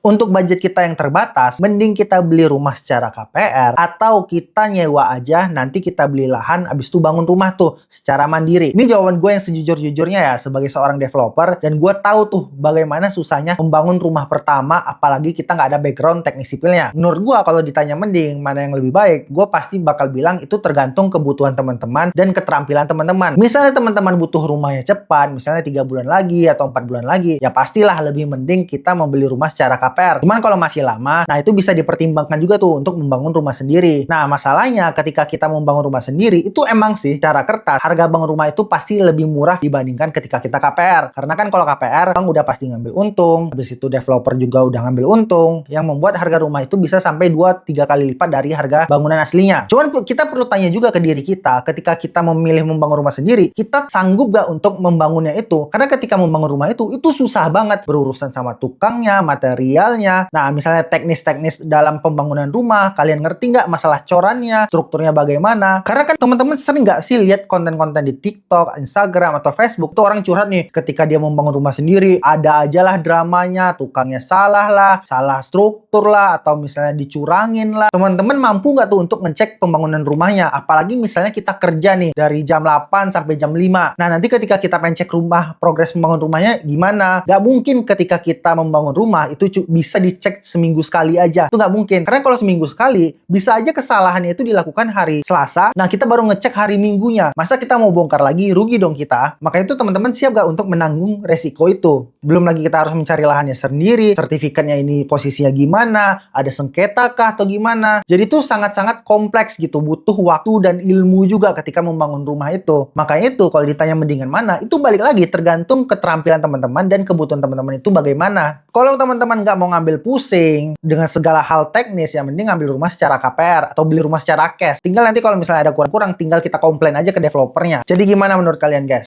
Untuk budget kita yang terbatas, mending kita beli rumah secara KPR atau kita nyewa aja, nanti kita beli lahan, abis itu bangun rumah tuh secara mandiri. Ini jawaban gue yang sejujur-jujurnya ya sebagai seorang developer, dan gue tahu tuh bagaimana susahnya membangun rumah pertama, apalagi kita nggak ada background teknik sipilnya. Menurut gue kalau ditanya mending mana yang lebih baik, gue pasti bakal bilang itu tergantung kebutuhan teman-teman dan keterampilan teman-teman. Misalnya teman-teman butuh rumahnya cepat, misalnya 3 bulan lagi atau 4 bulan lagi, ya pastilah lebih mending kita membeli rumah secara KPR. Cuman kalau masih lama, nah itu bisa dipertimbangkan juga tuh untuk membangun rumah sendiri. Nah, masalahnya ketika kita membangun rumah sendiri, itu emang sih secara kertas, harga bangun rumah itu pasti lebih murah dibandingkan ketika kita KPR. Karena kan kalau KPR, bang udah pasti ngambil untung, habis itu developer juga udah ngambil untung, yang membuat harga rumah itu bisa sampai 2-3 kali lipat dari harga bangunan aslinya. Cuman kita perlu tanya juga ke diri kita, ketika kita memilih membangun rumah sendiri, kita sanggup gak untuk membangunnya itu? Karena ketika membangun rumah itu susah banget, berurusan sama tukangnya, materialnya. Nah, misalnya teknis-teknis dalam pembangunan rumah, kalian ngerti nggak masalah corannya, strukturnya bagaimana? Karena kan teman-teman sering nggak sih lihat konten-konten di TikTok, Instagram, atau Facebook, tuh orang curhat nih, ketika dia membangun rumah sendiri, ada aja lah dramanya, tukangnya salah lah, salah struktur lah, atau misalnya dicurangin lah. Teman-teman mampu nggak tuh untuk ngecek pembangunan rumahnya? Apalagi misalnya kita kerja nih, dari jam 8 sampai jam 5. Nah, nanti ketika kita pengen cek rumah, progres membangun rumahnya gimana? Nggak mungkin ketika kita membangun rumah, itu bisa dicek seminggu sekali aja. Itu nggak mungkin. Karena kalau seminggu sekali, bisa aja kesalahannya itu dilakukan hari Selasa. Nah, kita baru ngecek hari Minggunya. Masa kita mau bongkar lagi? Rugi dong kita. Makanya itu teman-teman siap nggak untuk menanggung resiko itu? Belum lagi kita harus mencari lahannya sendiri, sertifikatnya ini posisinya gimana, ada sengketa kah atau gimana. Jadi itu sangat-sangat kompleks gitu. Butuh waktu dan ilmu juga ketika membangun rumah itu. Makanya itu kalau ditanya mendingan mana, itu balik lagi tergantung keterampilan teman-teman dan kebutuhan teman-teman itu bagaimana. Kalau teman-teman nggak mau ngambil pusing dengan segala hal teknis, ya mending ngambil rumah secara KPR atau beli rumah secara cash. Tinggal nanti kalau misalnya ada kurang-kurang, tinggal kita komplain aja ke developernya. Jadi gimana menurut kalian guys?